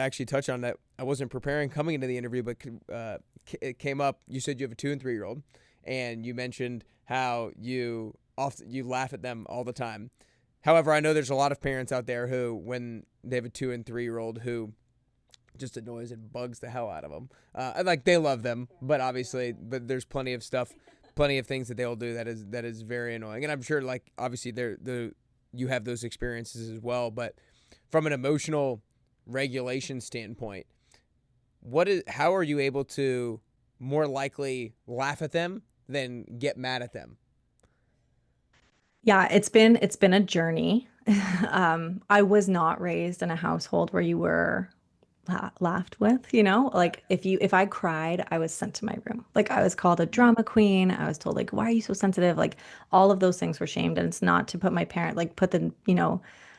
actually touch on that. I wasn't preparing coming into the interview, but it came up. You said you have a 2 and 3 year old, and you mentioned how you laugh at them all the time. However, I know there's a lot of parents out there who, when they have a 2 and 3 year old, who just annoys and bugs the hell out of them. Like they love them, but obviously, but there's plenty of stuff, plenty of things that they'll do that is very annoying. And I'm sure, like obviously, you have those experiences as well. But from an emotional regulation standpoint, how are you able to more likely laugh at them than get mad at them? Yeah, it's been a journey. I was not raised in a household where you were laughed with, like if I cried, I was sent to my room. Like I was called a drama queen. I was told like, why are you so sensitive? Like all of those things were shamed. And it's not to put my parent, like put the,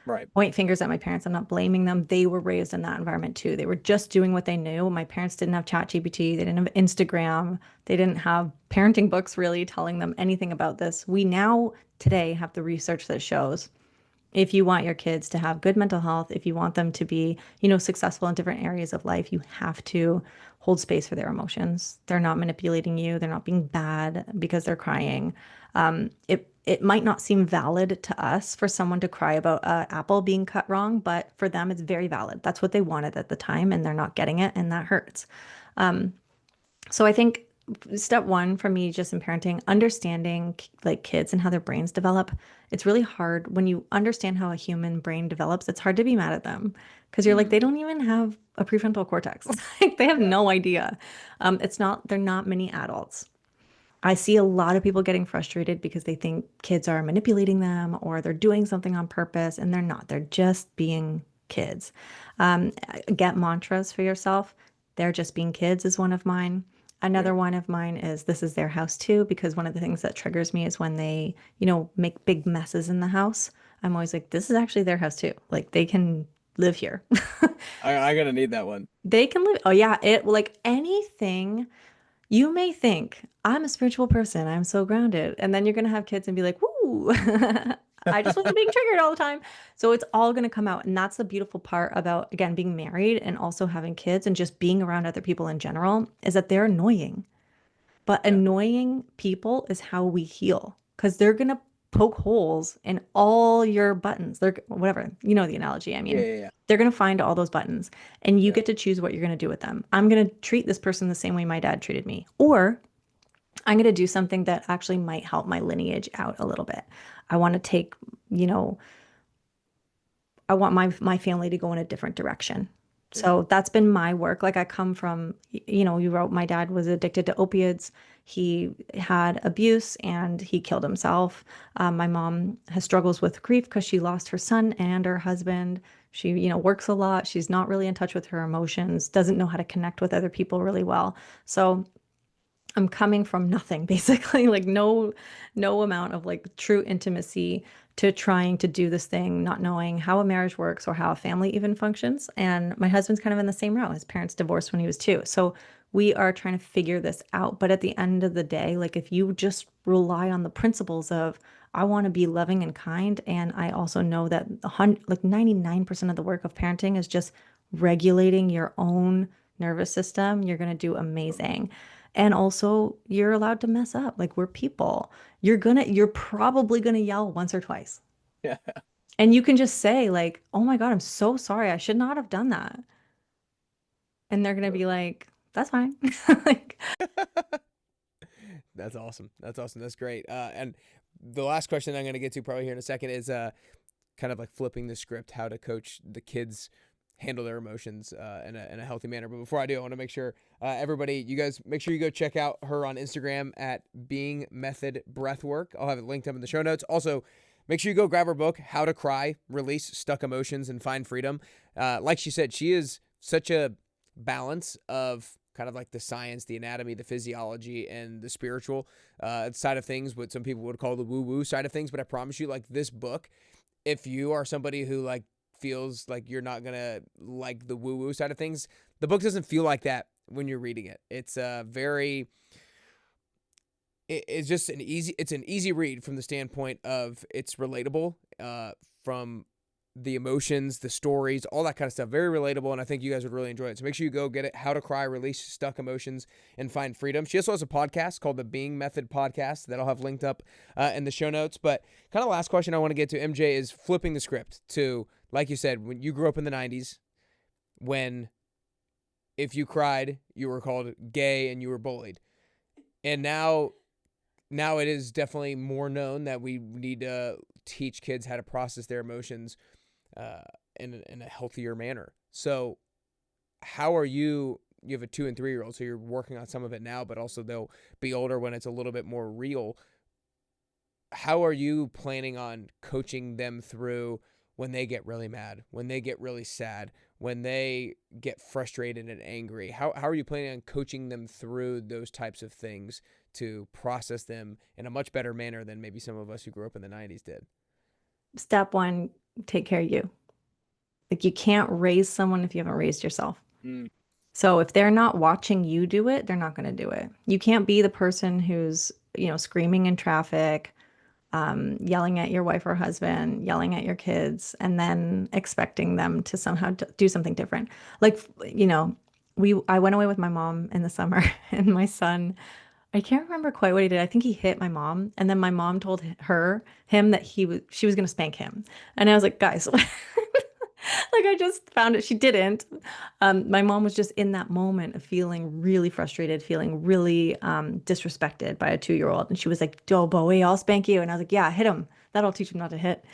Right. point fingers at my parents. I'm not blaming them. They were raised in that environment too. They were just doing what they knew. My parents didn't have ChatGPT. They didn't have Instagram. They didn't have parenting books really telling them anything about this. We now today have the research that shows if you want your kids to have good mental health, if you want them to be, successful in different areas of life, you have to hold space for their emotions. They're not manipulating you. They're not being bad because they're crying. It might not seem valid to us for someone to cry about an apple being cut wrong, but for them, it's very valid. That's what they wanted at the time, and they're not getting it, and that hurts. So I think step one for me, just in parenting, understanding like kids and how their brains develop. It's really hard when you understand how a human brain develops. It's hard to be mad at them because you're like, they Mm, don't even have a prefrontal cortex. Like they have yeah. no idea. They're not many adults. I see a lot of people getting frustrated because they think kids are manipulating them or they're doing something on purpose, and they're not. They're just being kids. Um, get mantras for yourself. They're just being kids is one of mine. Yeah. Another one of mine is this is their house too, because one of the things that triggers me is when they, make big messes in the house. I'm always like, this is actually their house too. Like they can live here. I gotta need that one. They can live. Oh yeah, it like anything you may think, I'm a spiritual person, I'm so grounded. And then you're going to have kids and be like, woo, I just wasn't being triggered all the time. So it's all going to come out. And that's the beautiful part about, again, being married and also having kids and just being around other people in general is that they're annoying. But Yeah. annoying people is how we heal because they're going to poke holes in all your buttons. They're whatever, you know the analogy. I Yeah. mean, Yeah. Yeah. they're going to find all those buttons and you Yeah. get to choose what you're going to do with them. I'm going to treat this person the same way my dad treated me, or I'm going to do something that actually might help my lineage out a little bit. I want to take, you know, I want my family to go in a different direction. Yeah. So that's been my work. Like I come from, you wrote my dad was addicted to opiates. He had abuse and he killed himself. My mom has struggles with grief because she lost her son and her husband. She, works a lot. She's not really in touch with her emotions, doesn't know how to connect with other people really well. So I'm coming from nothing basically, like no amount of like true intimacy to trying to do this thing, not knowing how a marriage works or how a family even functions. And my husband's kind of in the same route. His parents divorced when he was 2. So we are trying to figure this out. But at the end of the day, like if you just rely on the principles of I want to be loving and kind, and I also know that like 99% of the work of parenting is just regulating your own nervous system, you're going to do amazing. And also, you're allowed to mess up. Like we're people. You're probably gonna yell once or twice. Yeah. And you can just say, like, oh my God, I'm so sorry. I should not have done that. And they're gonna be like, that's fine. Like, That's awesome. That's awesome. That's great. And the last question I'm going to get to probably here in a second is kind of like flipping the script, how to coach the kids handle their emotions in a healthy manner. But before I do, I want to make sure everybody, you guys, make sure you go check out her on Instagram at Being Method Breathwork. I'll have it linked up in the show notes. Also, make sure you go grab her book, How to Cry, Release Stuck Emotions, and Find Freedom. Like she said, she is such a balance of kind of like the science, the anatomy, the physiology, and the spiritual side of things, what some people would call the woo-woo side of things. But I promise you, like this book, if you are somebody who like feels like you're not gonna like the woo-woo side of things, the book doesn't feel like that when you're reading it. It's very it's just an easy read from the standpoint of it's relatable from the emotions, the stories, all that kind of stuff. Very relatable, and I think you guys would really enjoy it. So make sure you go get it. How to Cry, Release Stuck Emotions, and Find Freedom. She also has a podcast called the Being Method Podcast that I'll have linked up in the show notes. But kind of last question I want to get to, MJ, is flipping the script to, like you said, when you grew up in the 90s, when if you cried, you were called gay and you were bullied. And now it is definitely more known that we need to teach kids how to process their emotions uh, in a healthier manner. So, how are you? You have a 2 and 3 year old, so you're working on some of it now, but also they'll be older when it's a little bit more real. How are you planning on coaching them through when they get really mad, when they get really sad, when they get frustrated and angry? How are you planning on coaching them through those types of things to process them in a much better manner than maybe some of us who grew up in the 90s did? Step one, take care of you. Like you can't raise someone if you haven't raised yourself. Mm. So if they're not watching you do it, they're not going to do it. You can't be the person who's, screaming in traffic, yelling at your wife or husband, yelling at your kids, and then expecting them to somehow do something different. Like, I went away with my mom in the summer, and my son, I can't remember quite what he did. I think he hit my mom, and then my mom told him that she was going to spank him. And I was like, guys, like I just found it. She didn't. My mom was just in that moment of feeling really frustrated, feeling really disrespected by a 2-year-old. And she was like, "Oh, Bowie, I'll spank you." And I was like, "Yeah, hit him. That'll teach him not to hit."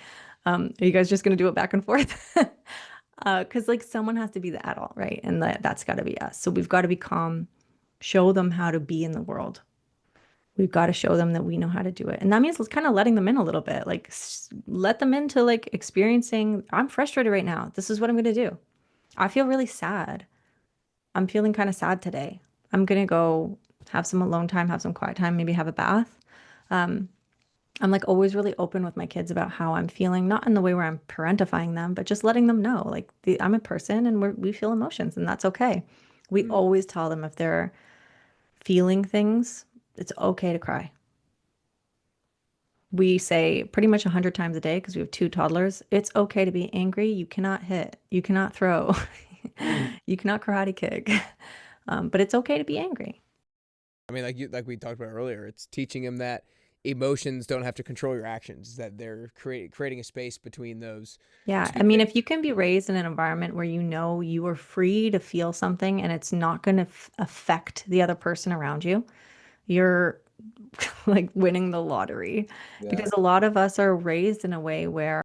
Are you guys just going to do it back and forth? Because like someone has to be the adult, right? And that's got to be us. So we've got to be calm, show them how to be in the world. We've got to show them that we know how to do it. And that means kind of letting them in a little bit, like let them into like experiencing, I'm frustrated right now. This is what I'm going to do. I feel really sad. I'm feeling kind of sad today. I'm going to go have some alone time, have some quiet time, maybe have a bath. I'm like always really open with my kids about how I'm feeling, not in the way where I'm parentifying them, but just letting them know like I'm a person and we feel emotions and that's okay. We always tell them if they're feeling things, it's okay to cry. We say pretty much 100 times a day because we have 2 toddlers. It's okay to be angry. You cannot hit. You cannot throw. You cannot karate kick. But it's okay to be angry. I mean, like we talked about earlier, it's teaching them that emotions don't have to control your actions, that they're creating a space between those Yeah. two I mean, things. if you can be raised in an environment where you know you are free to feel something and it's not going to affect the other person around you, you're like winning the lottery Yeah. because a lot of us are raised in a way where